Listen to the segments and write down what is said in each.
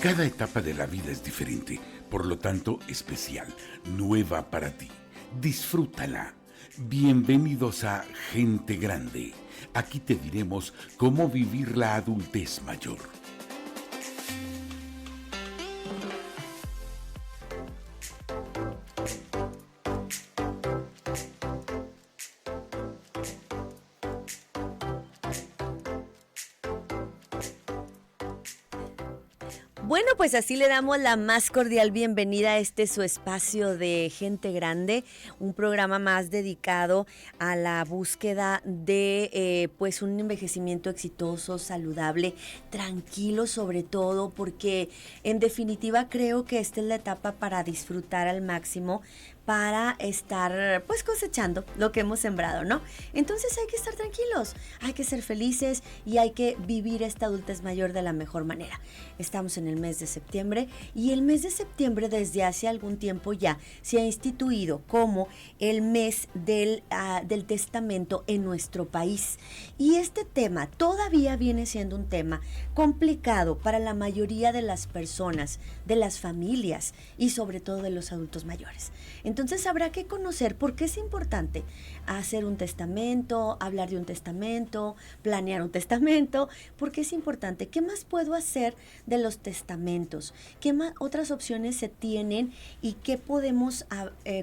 Cada etapa de la vida es diferente, por lo tanto especial, nueva para ti. Disfrútala. Bienvenidos a Gente Grande. Aquí te diremos cómo vivir la adultez mayor. Bueno, pues así le damos la más cordial bienvenida a este su espacio de Gente Grande, un programa más dedicado a la búsqueda de pues un envejecimiento exitoso, saludable, tranquilo sobre todo, porque en definitiva creo que esta es la etapa para disfrutar al máximo, para estar pues cosechando lo que hemos sembrado, ¿no? Entonces hay que estar tranquilos, hay que ser felices y hay que vivir esta adultez mayor de la mejor manera. Estamos en el mes de septiembre y el mes de septiembre desde hace algún tiempo ya se ha instituido como el mes del testamento en nuestro país. Y este tema todavía viene siendo un tema complicado para la mayoría de las personas, de las familias y sobre todo de los adultos mayores. Entonces habrá que conocer por qué es importante hacer un testamento, hablar de un testamento, planear un testamento, por qué es importante, qué más puedo hacer de los testamentos, qué más otras opciones se tienen y qué podemos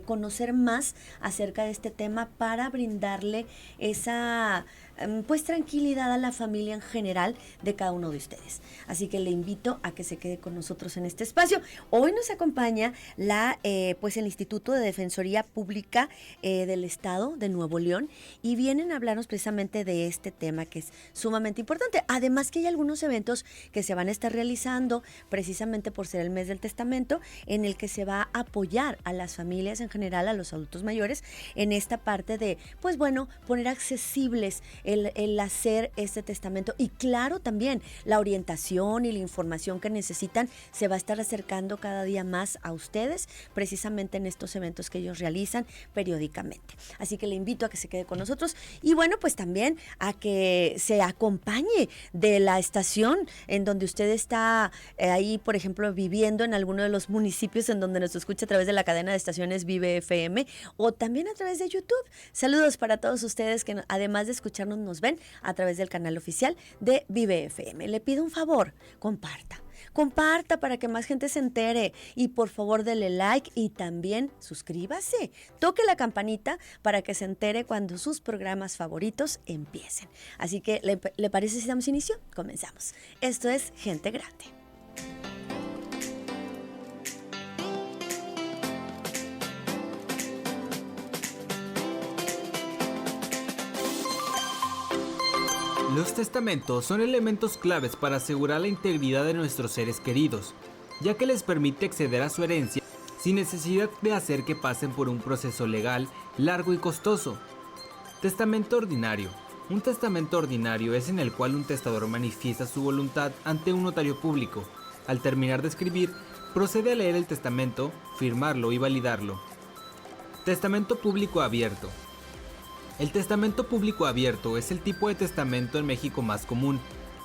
conocer más acerca de este tema para brindarle esa pues tranquilidad a la familia en general de cada uno de ustedes. Así que le invito a que se quede con nosotros en este espacio. Hoy nos acompaña pues el Instituto de Defensoría Pública del Estado de Nuevo León y vienen a hablarnos precisamente de este tema que es sumamente importante. Además que hay algunos eventos que se van a estar realizando precisamente por ser el mes del testamento, en el que se va a apoyar a las familias en general, a los adultos mayores, en esta parte de, pues bueno, poner accesibles el hacer este testamento y claro también la orientación y la información que necesitan se va a estar acercando cada día más a ustedes precisamente en estos eventos que ellos realizan periódicamente. Así que le invito a que se quede con nosotros y bueno, pues también a que se acompañe de la estación en donde usted está ahí, por ejemplo, viviendo en alguno de los municipios en donde nos escucha a través de la cadena de estaciones Vive FM o también a través de YouTube. Saludos para todos ustedes que además de escucharnos nos ven a través del canal oficial de Vive FM. Le pido un favor, comparta para que más gente se entere y por favor dele like y también suscríbase, toque la campanita para que se entere cuando sus programas favoritos empiecen. Así que, ¿le parece si damos inicio? Comenzamos. Esto es Gente Grande. Los testamentos son elementos claves para asegurar la integridad de nuestros seres queridos, ya que les permite acceder a su herencia sin necesidad de hacer que pasen por un proceso legal largo y costoso. Testamento ordinario. Un testamento ordinario es en el cual un testador manifiesta su voluntad ante un notario público. Al terminar de escribir, procede a leer el testamento, firmarlo y validarlo. Testamento público abierto. El testamento público abierto es el tipo de testamento en México más común.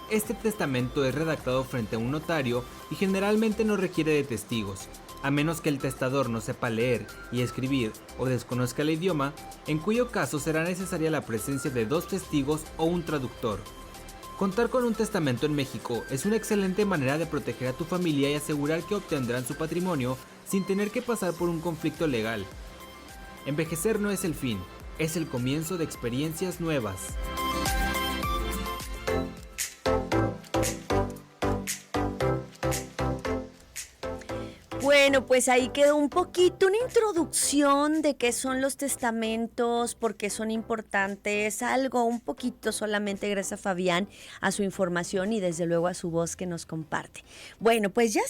Este testamento es redactado frente a un notario y generalmente no requiere de testigos, a menos que el testador no sepa leer y escribir o desconozca el idioma, en cuyo caso será necesaria la presencia de 2 testigos o un traductor. Contar con un testamento en México es una excelente manera de proteger a tu familia y asegurar que obtendrán su patrimonio sin tener que pasar por un conflicto legal. Envejecer no es el fin. Es el comienzo de experiencias nuevas. Bueno, pues ahí quedó un poquito una introducción de qué son los testamentos, por qué son importantes, algo un poquito solamente gracias a Fabián, a su información y desde luego a su voz que nos comparte. Bueno, pues ya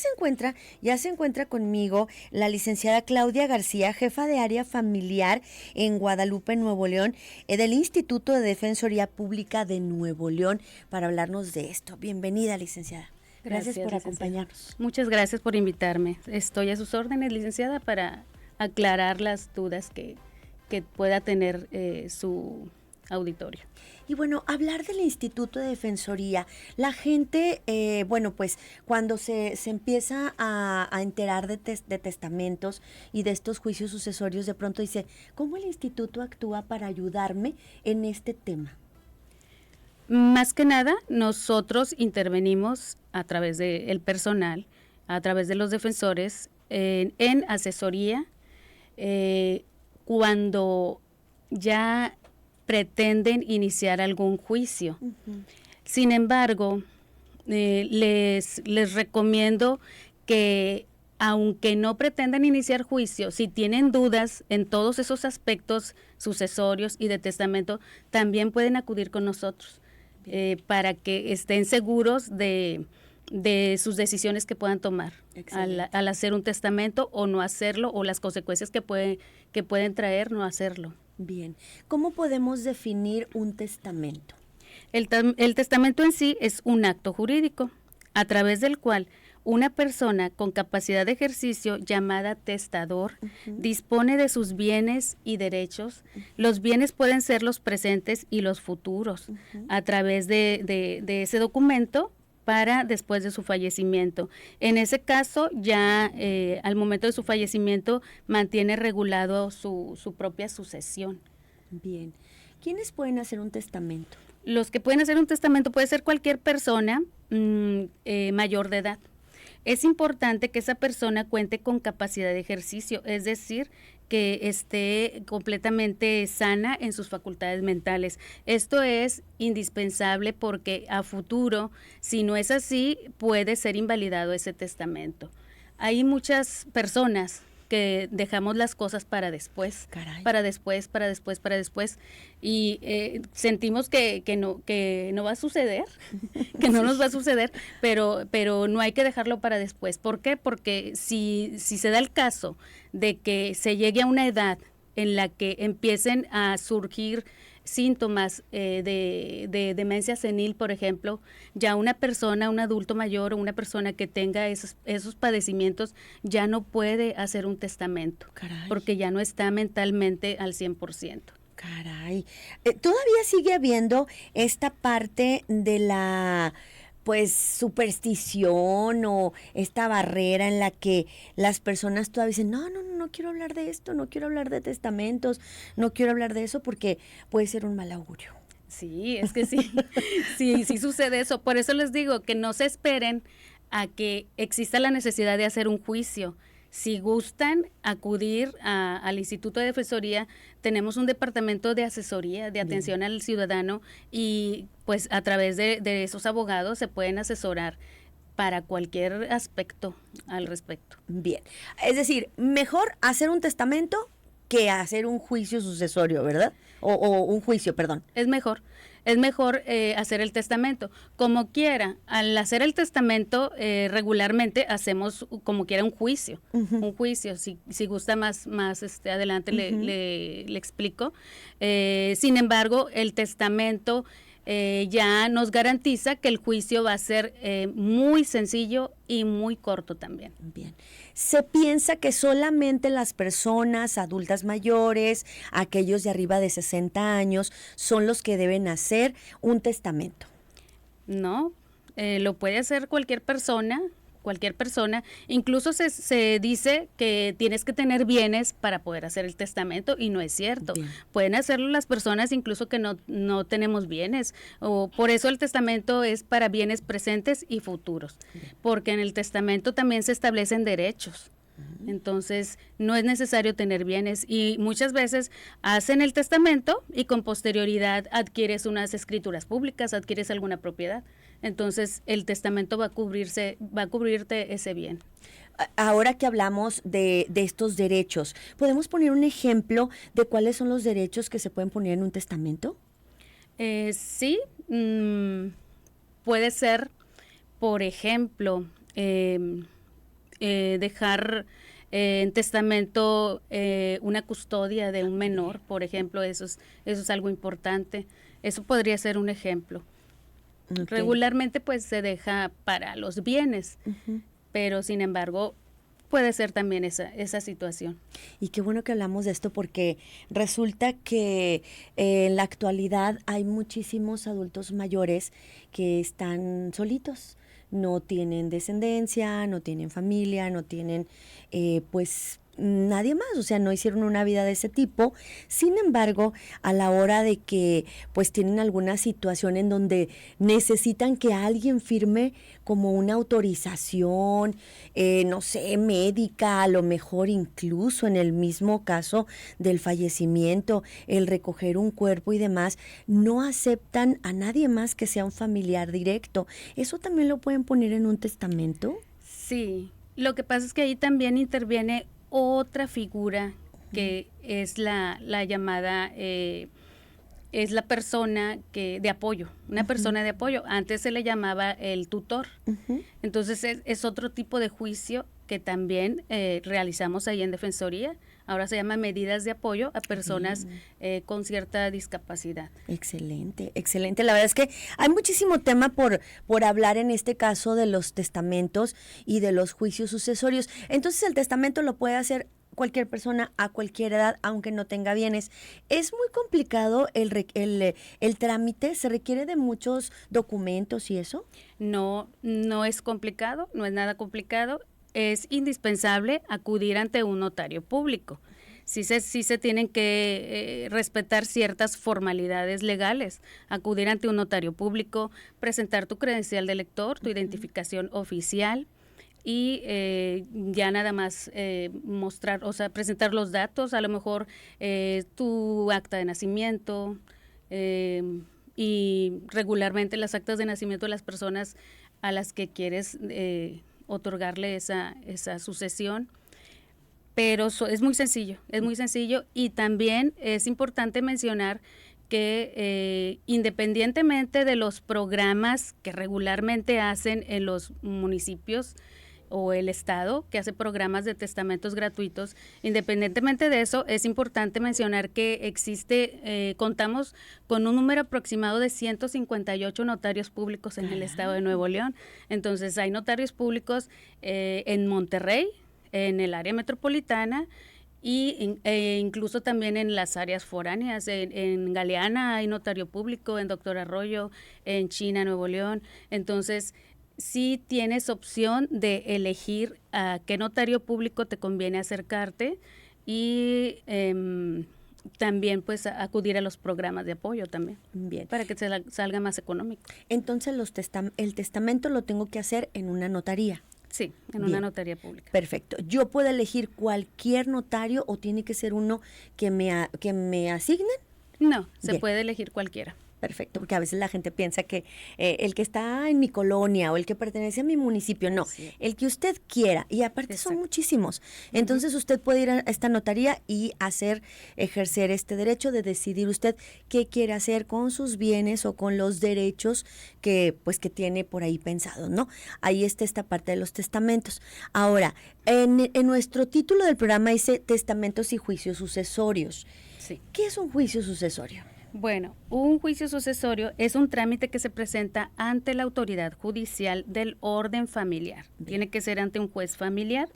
se encuentra conmigo la licenciada Claudia García, jefa de área familiar en Guadalupe, Nuevo León, del Instituto de Defensoría Pública de Nuevo León, para hablarnos de esto. Bienvenida, licenciada. Gracias por acompañarnos. Muchas gracias por invitarme. Estoy a sus órdenes, licenciada, para aclarar las dudas que pueda tener su auditorio. Y bueno, hablar del Instituto de Defensoría, la gente, bueno, pues cuando se empieza a enterar de testamentos y de estos juicios sucesorios, de pronto dice, ¿cómo el instituto actúa para ayudarme en este tema? Más que nada, nosotros intervenimos a través del personal, a través de los defensores, en asesoría, cuando ya pretenden iniciar algún juicio. Sin embargo, les recomiendo que, aunque no pretendan iniciar juicio, si tienen dudas en todos esos aspectos sucesorios y de testamento, también pueden acudir con nosotros para que estén seguros de sus decisiones que puedan tomar al hacer un testamento o no hacerlo, o las consecuencias que pueden traer no hacerlo. Bien, ¿cómo podemos definir un testamento? El testamento en sí es un acto jurídico a través del cual una persona con capacidad de ejercicio llamada testador dispone de sus bienes y derechos. Los bienes pueden ser los presentes y los futuros a través de ese documento para después de su fallecimiento. En ese caso, ya al momento de su fallecimiento mantiene regulado su propia sucesión. Bien. ¿Quiénes pueden hacer un testamento? Los que pueden hacer un testamento puede ser cualquier persona mayor de edad. Es importante que esa persona cuente con capacidad de ejercicio, es decir, que esté completamente sana en sus facultades mentales. Esto es indispensable porque a futuro, si no es así, puede ser invalidado ese testamento. Hay muchas personas que dejamos las cosas para después, para después, y sentimos que no va a suceder, que no nos va a suceder, pero no hay que dejarlo para después. ¿Por qué? Porque si se da el caso de que se llegue a una edad en la que empiecen a surgir síntomas de demencia senil, por ejemplo, ya una persona, un adulto mayor o una persona que tenga esos padecimientos ya no puede hacer un testamento. Caray. Porque ya no está mentalmente al 100%. Caray. Todavía sigue habiendo esta parte de la pues superstición o esta barrera en la que las personas todavía dicen, no quiero hablar de esto, no quiero hablar de testamentos, no quiero hablar de eso porque puede ser un mal augurio. Sí, es que sí, sí sucede eso. Por eso les digo que no se esperen a que exista la necesidad de hacer un juicio. Si gustan acudir al Instituto de Defensoría, tenemos un departamento de asesoría, de atención al ciudadano, y pues a través de esos abogados se pueden asesorar para cualquier aspecto al respecto. Bien, es decir, mejor hacer un testamento que hacer un juicio sucesorio, ¿verdad? O un juicio, perdón. Es mejor hacer el testamento. Como quiera, al hacer el testamento regularmente hacemos como quiera un juicio. Un juicio, si gusta más adelante le explico. Sin embargo, el testamento ya nos garantiza que el juicio va a ser muy sencillo y muy corto también. Bien. Se piensa que solamente las personas adultas mayores, aquellos de arriba de 60 años, son los que deben hacer un testamento. No, lo puede hacer cualquier persona, incluso se dice que tienes que tener bienes para poder hacer el testamento y no es cierto. Bien. Pueden hacerlo las personas incluso que no tenemos bienes, o por eso el testamento es para bienes presentes y futuros. Bien. Porque en el testamento también se establecen derechos. Entonces no es necesario tener bienes y muchas veces hacen el testamento y con posterioridad adquieres unas escrituras públicas, adquieres alguna propiedad. Entonces el testamento va a cubrirte ese bien. Ahora que hablamos de estos derechos, ¿podemos poner un ejemplo de cuáles son los derechos que se pueden poner en un testamento? Sí, puede ser, por ejemplo, dejar en testamento una custodia de un menor, por ejemplo, eso es algo importante. Eso podría ser un ejemplo. Okay. Regularmente pues se deja para los bienes, pero sin embargo puede ser también esa situación. Y qué bueno que hablamos de esto porque resulta que en la actualidad hay muchísimos adultos mayores que están solitos, no tienen descendencia, no tienen familia, no tienen pues nadie más, o sea, no hicieron una vida de ese tipo. Sin embargo, a la hora de que pues tienen alguna situación en donde necesitan que alguien firme como una autorización, no sé, médica, a lo mejor incluso en el mismo caso del fallecimiento, el recoger un cuerpo y demás, no aceptan a nadie más que sea un familiar directo. ¿Eso también lo pueden poner en un testamento? Sí, lo que pasa es que ahí también interviene otra figura que es la llamada, es la persona de apoyo, una persona de apoyo. Antes se le llamaba el tutor. Entonces es otro tipo de juicio que también realizamos ahí en Defensoría. Ahora se llama medidas de apoyo a personas con cierta discapacidad. Excelente, excelente. La verdad es que hay muchísimo tema por hablar en este caso de los testamentos y de los juicios sucesorios. Entonces el testamento lo puede hacer cualquier persona a cualquier edad, aunque no tenga bienes. Es muy complicado el trámite, se requiere de muchos documentos y eso. No es complicado, no es nada complicado. Es indispensable acudir ante un notario público. Sí se tienen que respetar ciertas formalidades legales, acudir ante un notario público, presentar tu credencial de lector, tu identificación oficial y ya nada más mostrar, o sea, presentar los datos, a lo mejor tu acta de nacimiento y regularmente las actas de nacimiento de las personas a las que quieres otorgarle esa sucesión, pero es muy sencillo y también es importante mencionar que independientemente de los programas que regularmente hacen en los municipios o el Estado, que hace programas de testamentos gratuitos, independientemente de eso, es importante mencionar que contamos con un número aproximado de 158 notarios públicos en el Estado de Nuevo León. Entonces, hay notarios públicos en Monterrey, en el área metropolitana, y incluso también en las áreas foráneas. En Galeana hay notario público, en Doctor Arroyo, en China, Nuevo León. Entonces, sí tienes opción de elegir a qué notario público te conviene acercarte y también pues acudir a los programas de apoyo también. Bien. Para que salga más económico. Entonces el testamento lo tengo que hacer en una notaría. Sí, en una notaría pública. Perfecto. ¿Yo puedo elegir cualquier notario o tiene que ser uno que me asignen? No, se Bien. puede elegir cualquiera. Perfecto, porque a veces la gente piensa que el que está en mi colonia o el que pertenece a mi municipio, no, el que usted quiera, y aparte son muchísimos. Entonces usted puede ir a esta notaría y ejercer este derecho de decidir usted qué quiere hacer con sus bienes o con los derechos que tiene por ahí pensados, ¿no? Ahí está esta parte de los testamentos. Ahora, en nuestro título del programa dice testamentos y juicios sucesorios. Sí. ¿Qué es un juicio sucesorio? Bueno, un juicio sucesorio es un trámite que se presenta ante la autoridad judicial del orden familiar. Bien. Tiene que ser ante un juez familiar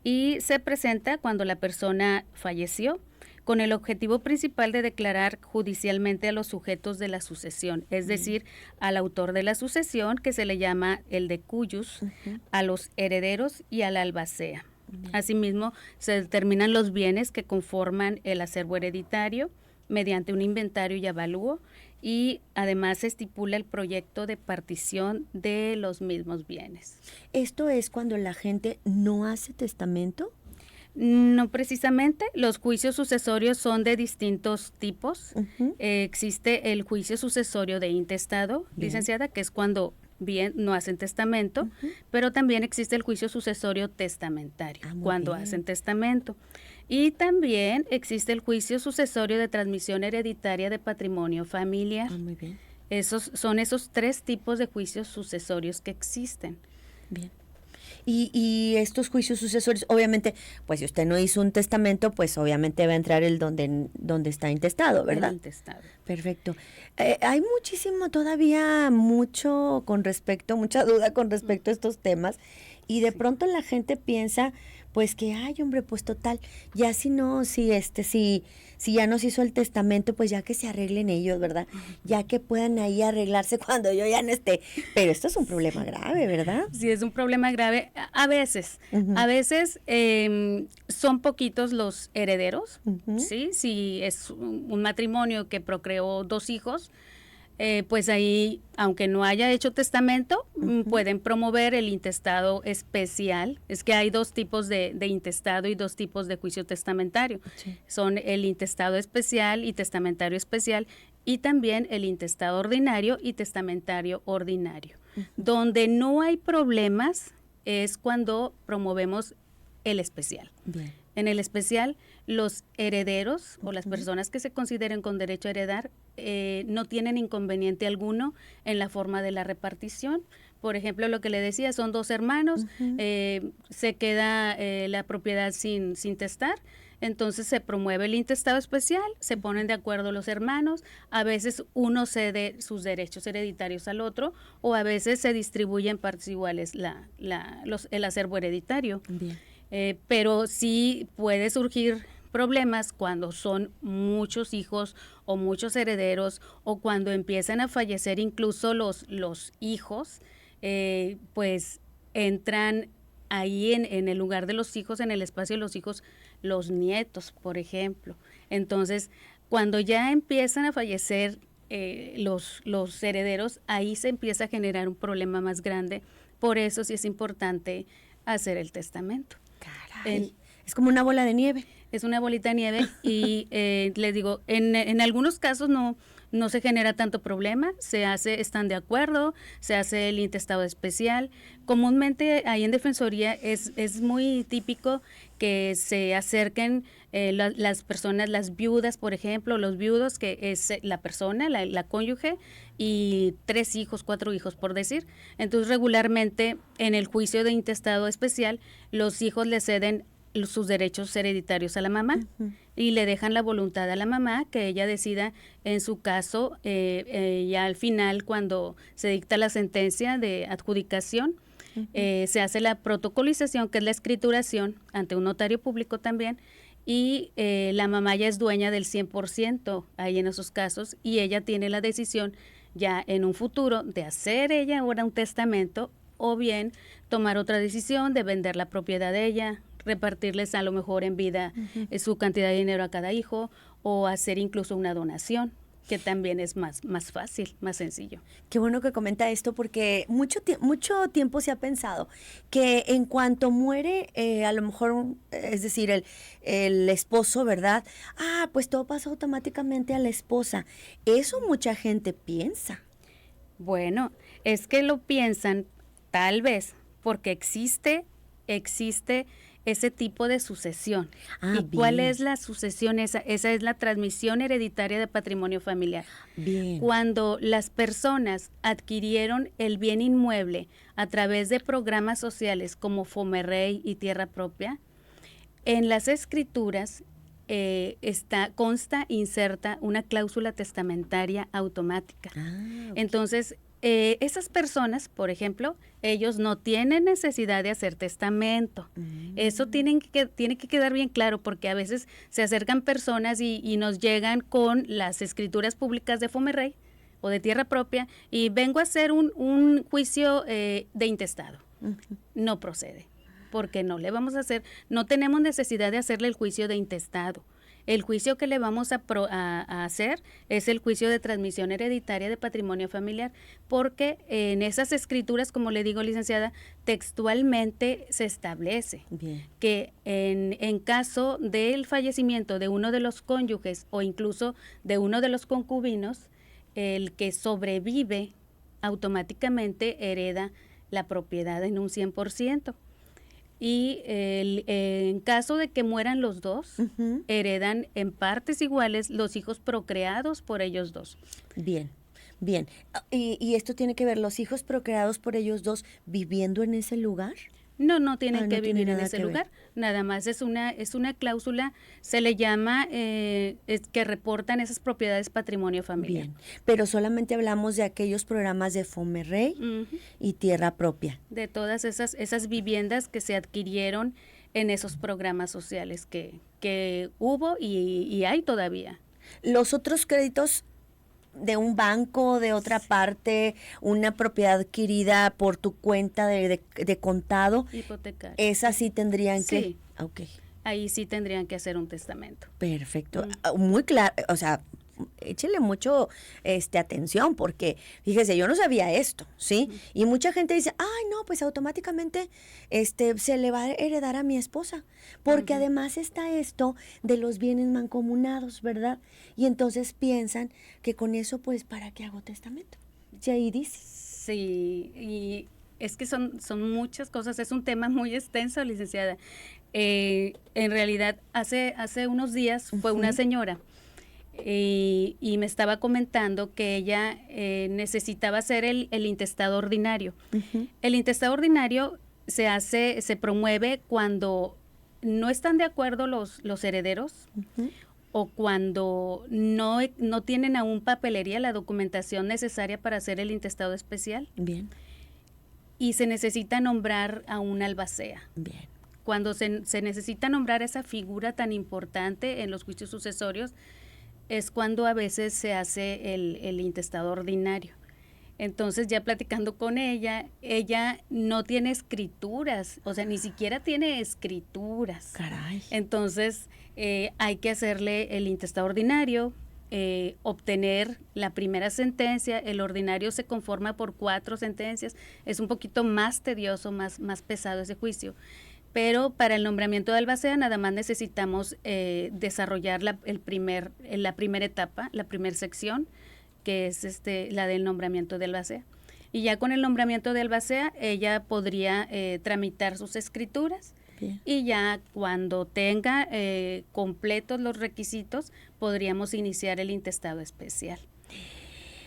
y se presenta cuando la persona falleció con el objetivo principal de declarar judicialmente a los sujetos de la sucesión, es decir, al autor de la sucesión, que se le llama el decuyus, a los herederos y al albacea. Asimismo, se determinan los bienes que conforman el acervo hereditario mediante un inventario y avalúo, y además se estipula el proyecto de partición de los mismos bienes. ¿Esto es cuando la gente no hace testamento? No precisamente, los juicios sucesorios son de distintos tipos. Existe el juicio sucesorio de intestado, licenciada, que es cuando bien no hacen testamento, pero también existe el juicio sucesorio testamentario, cuando hacen testamento. Y también existe el juicio sucesorio de transmisión hereditaria de patrimonio familiar. Muy bien. Son esos tres tipos de juicios sucesorios que existen. Bien. Y estos juicios sucesorios, obviamente, pues si usted no hizo un testamento, pues obviamente va a entrar el donde está intestado, ¿verdad? El intestado. Perfecto. Hay todavía mucha duda con respecto a estos temas, y de pronto la gente piensa pues que, ay, hombre, pues total, ya si no, si ya nos hizo el testamento, pues ya que se arreglen ellos, ¿verdad? Ya que puedan ahí arreglarse cuando yo ya no esté. Pero esto es un problema grave, ¿verdad? Sí, es un problema grave. A veces, son poquitos los herederos, ¿sí? Si es un matrimonio que procreó 2 hijos, pues ahí, aunque no haya hecho testamento, pueden promover el intestado especial. Es que hay 2 tipos de intestado y 2 tipos de juicio testamentario. Sí. Son el intestado especial y testamentario especial, y también el intestado ordinario y testamentario ordinario. Donde no hay problemas es cuando promovemos el especial. Bien. En el especial, los herederos o las personas que se consideren con derecho a heredar no tienen inconveniente alguno en la forma de la repartición. Por ejemplo, lo que le decía, son 2 hermanos, se queda la propiedad sin testar, entonces se promueve el intestado especial, se ponen de acuerdo los hermanos, a veces uno cede sus derechos hereditarios al otro, o a veces se distribuye en partes iguales el acervo hereditario. Bien. Pero sí puede surgir problemas cuando son muchos hijos o muchos herederos, o cuando empiezan a fallecer incluso los hijos, pues entran ahí en el lugar de los hijos, en el espacio de los hijos, los nietos, por ejemplo. Entonces, cuando ya empiezan a fallecer los herederos, ahí se empieza a generar un problema más grande. Por eso sí es importante hacer el testamento. Caray, es como una bola de nieve. Es una bolita de nieve y les digo, en algunos casos no se genera tanto problema, están de acuerdo, se hace el intestado especial. Comúnmente ahí en Defensoría es muy típico que se acerquen las personas, las viudas, por ejemplo, los viudos, que es la persona, la cónyuge, y 3 hijos, 4 hijos, por decir. Entonces, regularmente en el juicio de intestado especial, los hijos le ceden sus derechos hereditarios a la mamá y le dejan la voluntad a la mamá que ella decida en su caso, ya al final, cuando se dicta la sentencia de adjudicación, se hace la protocolización, que es la escrituración ante un notario público también, y la mamá ya es dueña del 100% ahí en esos casos, y ella tiene la decisión ya en un futuro de hacer ella ahora un testamento, o bien tomar otra decisión de vender la propiedad de ella, repartirles a lo mejor en vida su cantidad de dinero a cada hijo, o hacer incluso una donación, que también es más fácil, más sencillo. Qué bueno que comenta esto, porque mucho tiempo se ha pensado que en cuanto muere, a lo mejor, es decir, el esposo, ¿verdad? Pues todo pasa automáticamente a la esposa. Eso mucha gente piensa. Bueno, es que lo piensan tal vez porque existe ese tipo de sucesión. ¿Y bien. ¿Cuál es la sucesión? Esa es la transmisión hereditaria de patrimonio familiar. Bien. Cuando las personas adquirieron el bien inmueble a través de programas sociales como Fomerrey y Tierra Propia, en las escrituras inserta una cláusula testamentaria automática. Okay. Entonces, esas personas, por ejemplo, ellos no tienen necesidad de hacer testamento. Eso tiene que quedar bien claro, porque a veces se acercan personas y nos llegan con las escrituras públicas de Fomerrey o de Tierra Propia, y vengo a hacer un juicio de intestado. No procede, porque no tenemos necesidad de hacerle el juicio de intestado. El juicio que le vamos a hacer es el juicio de transmisión hereditaria de patrimonio familiar, porque en esas escrituras, como le digo, licenciada, textualmente se establece que en caso del fallecimiento de uno de los cónyuges o incluso de uno de los concubinos, el que sobrevive automáticamente hereda la propiedad en un 100%. Y en caso de que mueran los dos, heredan en partes iguales los hijos procreados por ellos dos. Bien. ¿Y esto tiene que ver los hijos procreados por ellos dos viviendo en ese lugar? No tienen que vivir en ese lugar, nada más es una cláusula, se le llama que reportan esas propiedades patrimonio familiar. Bien, pero solamente hablamos de aquellos programas de Fomerrey y Tierra Propia. De todas esas viviendas que se adquirieron en esos programas sociales que hubo y hay todavía. Los otros créditos de un banco, de otra parte, una propiedad adquirida por tu cuenta de contado, Hipotecaria. esas sí tendrían que... Sí. Ok, Ahí sí tendrían que hacer un testamento. perfecto. Muy claro, o sea, échenle mucho atención, porque fíjese, yo no sabía esto, ¿sí? Y mucha gente dice, ay, no, pues automáticamente se le va a heredar a mi esposa, porque además está esto de los bienes mancomunados, ¿verdad? Y entonces piensan que con eso, pues, ¿para qué hago testamento? Y ahí dice. Sí, y es que son muchas cosas, es un tema muy extenso, licenciada. En realidad, hace unos días fue una señora y me estaba comentando que ella necesitaba hacer el intestado ordinario. El intestado ordinario se promueve cuando no están de acuerdo los herederos o cuando no tienen aún papelería, la documentación necesaria para hacer el intestado especial. Bien, Y se necesita nombrar a un albacea. bien. Cuando se necesita nombrar esa figura tan importante en los juicios sucesorios, es cuando a veces se hace el intestado ordinario. Entonces, ya platicando con ella no tiene escrituras, o sea, ni siquiera tiene escrituras. Caray. Entonces, hay que hacerle el intestado ordinario, obtener la primera sentencia. El ordinario se conforma por 4 sentencias. Es un poquito más tedioso, más pesado ese juicio. Pero para el nombramiento de albacea nada más necesitamos desarrollar la primera etapa, la primera sección, que es la del nombramiento de albacea. Y ya con el nombramiento de albacea, ella podría tramitar sus escrituras. Bien. Y ya cuando tenga completos los requisitos, podríamos iniciar el intestado especial.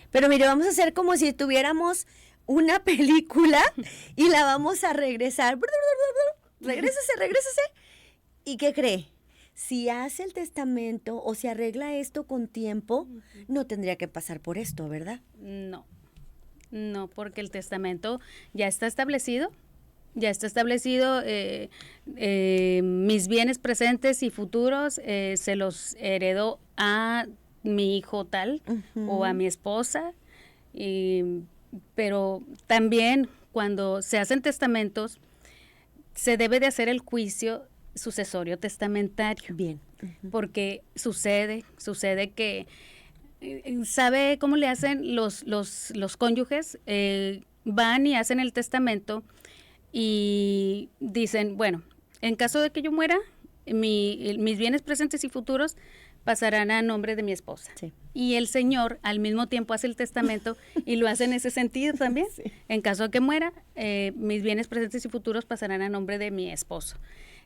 Pero mire, vamos a hacer como si tuviéramos una película y la vamos a regresar. Regrésese. ¿Y qué cree? Si hace el testamento o se arregla esto con tiempo, no tendría que pasar por esto, ¿verdad? No, porque el testamento ya está establecido. Ya está establecido, mis bienes presentes y futuros se los heredó a mi hijo tal o a mi esposa, pero también cuando se hacen testamentos se debe de hacer el juicio sucesorio testamentario. Bien. Porque sucede que, ¿sabe cómo le hacen los cónyuges? Van y hacen el testamento y dicen, bueno, en caso de que yo muera, mis bienes presentes y futuros pasarán a nombre de mi esposa. Sí. Y el señor al mismo tiempo hace el testamento y lo hace en ese sentido también. Sí. En caso de que muera, mis bienes presentes y futuros pasarán a nombre de mi esposo.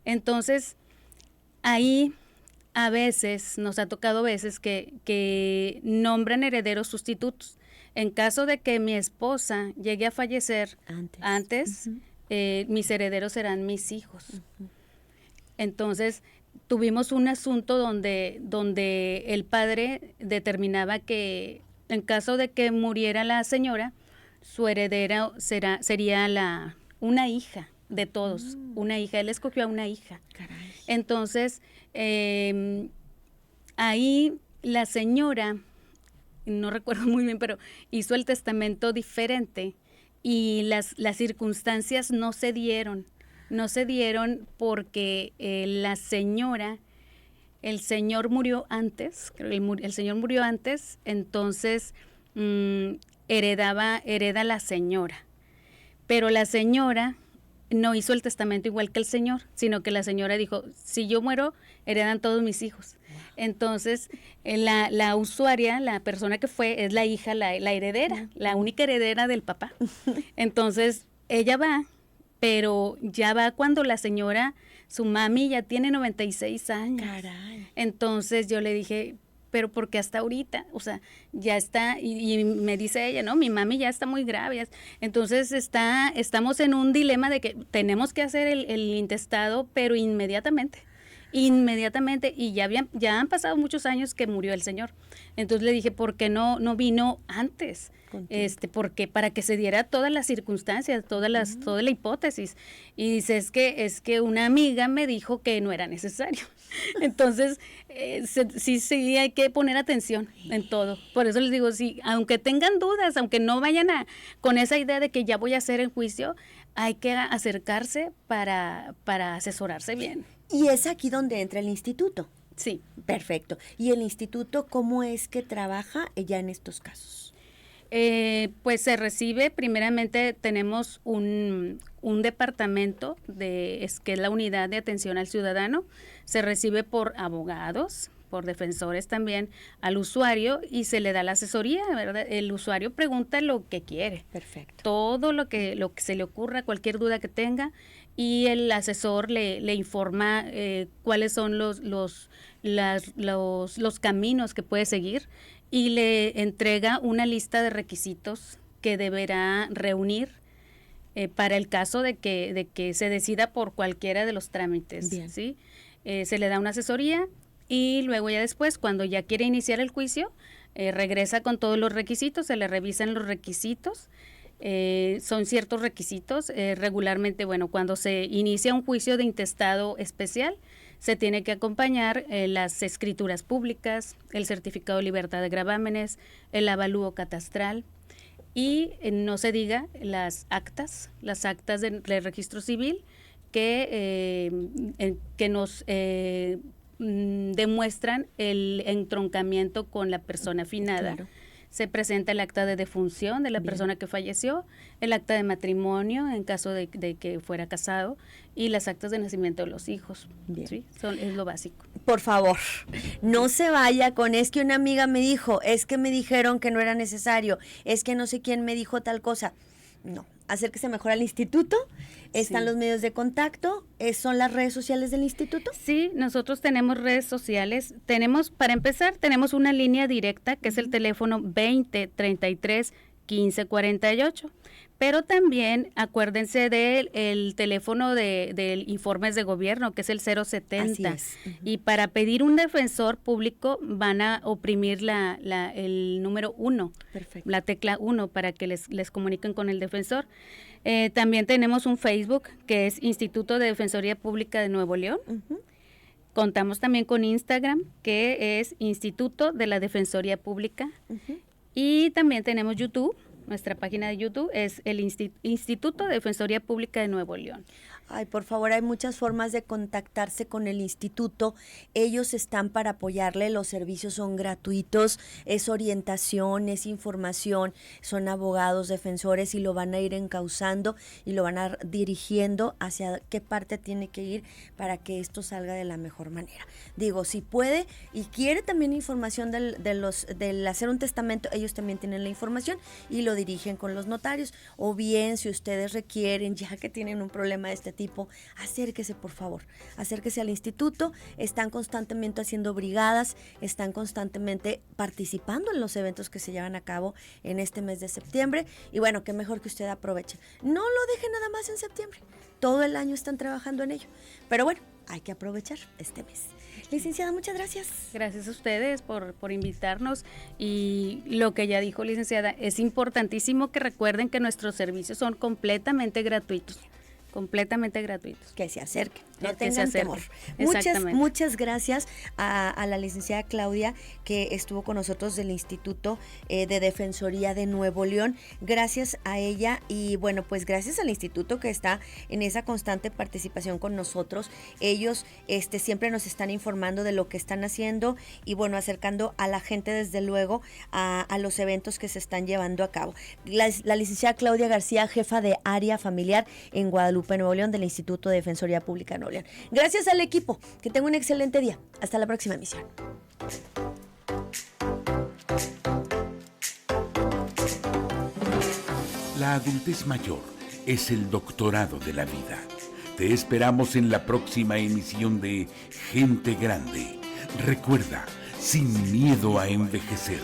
Entonces, ahí a veces, nos ha tocado veces que nombran herederos sustitutos. En caso de que mi esposa llegue a fallecer antes mis herederos serán mis hijos. Entonces, tuvimos un asunto donde el padre determinaba que en caso de que muriera la señora, su heredera sería una hija de todos, una hija. Él escogió a una hija. Caray. Entonces, ahí la señora, no recuerdo muy bien, pero hizo el testamento diferente y las circunstancias no se dieron porque el señor murió antes, el señor murió antes, entonces hereda la señora, pero la señora no hizo el testamento igual que el señor, sino que la señora dijo, si yo muero, heredan todos mis hijos. Entonces, la usuaria, la persona que fue, es la hija, la heredera, la única heredera del papá. Entonces, ella va, pero ya va cuando la señora, su mami, ya tiene 96 años. Caray. Entonces, yo le dije, pero porque hasta ahorita, o sea, ya está, y me dice ella, no, mi mami ya está muy grave. Entonces estamos en un dilema de que tenemos que hacer el intestado, pero inmediatamente. inmediatamente, y ya han pasado muchos años que murió el señor. Entonces le dije, ¿por qué no vino antes? Porque para que se diera todas las circunstancias, toda la hipótesis. Y dice, es que una amiga me dijo que no era necesario. Entonces, sí hay que poner atención en todo. Por eso les digo, sí, aunque tengan dudas, aunque no vayan con esa idea de que ya voy a hacer el juicio, hay que acercarse para asesorarse bien. Y es aquí donde entra el instituto. Sí. Perfecto. ¿Y el instituto cómo es que trabaja ya en estos casos? Pues se recibe, primeramente tenemos un departamento que es la unidad de atención al ciudadano, se recibe por abogados, por defensores también al usuario y se le da la asesoría, ¿verdad? El usuario pregunta lo que quiere. Perfecto. Todo lo que se le ocurra, cualquier duda que tenga, y el asesor le informa cuáles son los caminos que puede seguir y le entrega una lista de requisitos que deberá reunir para el caso de que se decida por cualquiera de los trámites. Bien. ¿Sí? Se le da una asesoría y luego ya después, cuando ya quiere iniciar el juicio, regresa con todos los requisitos, se le revisan los requisitos. Son ciertos requisitos. Regularmente, cuando se inicia un juicio de intestado especial, se tiene que acompañar las escrituras públicas, el certificado de libertad de gravámenes, el avalúo catastral y no se diga las actas del registro civil que nos demuestran el entroncamiento con la persona finada. Claro. Se presenta el acta de defunción de la persona que falleció, el acta de matrimonio en caso de que fuera casado y las actas de nacimiento de los hijos. ¿Sí? Es lo básico. Por favor, no se vaya con es que una amiga me dijo, es que me dijeron que no era necesario, es que no sé quién me dijo tal cosa. No, acérquese mejor al instituto. Están los medios de contacto. ¿Son las redes sociales del instituto? Sí, nosotros tenemos redes sociales. Para empezar, tenemos una línea directa que es el teléfono 2033-1548. Pero también acuérdense del teléfono del informes de gobierno, que es el 070. Así es. Y para pedir un defensor público van a oprimir el número 1, la tecla 1, para que les comuniquen con el defensor. También tenemos un Facebook, que es Instituto de Defensoría Pública de Nuevo León. Contamos también con Instagram, que es Instituto de la Defensoría Pública. Y también tenemos YouTube. Nuestra página de YouTube es el Instituto de Defensoría Pública de Nuevo León. Ay, por favor, hay muchas formas de contactarse con el instituto. Ellos están para apoyarle, los servicios son gratuitos, es orientación, es información, son abogados, defensores y lo van a ir encauzando y lo van a dirigiendo hacia qué parte tiene que ir para que esto salga de la mejor manera. Digo, si puede y quiere también información del hacer un testamento, ellos también tienen la información y lo dirigen con los notarios. O bien, si ustedes requieren, ya que tienen un problema de este tipo, acérquese por favor, acérquese al instituto. Están constantemente haciendo brigadas, están constantemente participando en los eventos que se llevan a cabo en este mes de septiembre y bueno, qué mejor que usted aproveche. No lo deje nada más en septiembre, todo el año están trabajando en ello, pero bueno, hay que aprovechar este mes. Licenciada, muchas gracias. Gracias a ustedes por invitarnos y lo que ya dijo licenciada, es importantísimo que recuerden que nuestros servicios son completamente gratuitos. Que se acerquen, no tengan temor. Muchas gracias a la licenciada Claudia que estuvo con nosotros del Instituto de Defensoría de Nuevo León. Gracias a ella y bueno, pues gracias al instituto que está en esa constante participación con nosotros. Ellos siempre nos están informando de lo que están haciendo y bueno, acercando a la gente desde luego a los eventos que se están llevando a cabo. La licenciada Claudia García, jefa de área familiar en Guadalupe, Nuevo León, del Instituto de Defensoría Pública de Nuevo León. Gracias al equipo, que tenga un excelente día. Hasta la próxima emisión. La adultez mayor es el doctorado de la vida. Te esperamos en la próxima emisión de Gente Grande. Recuerda, sin miedo a envejecer.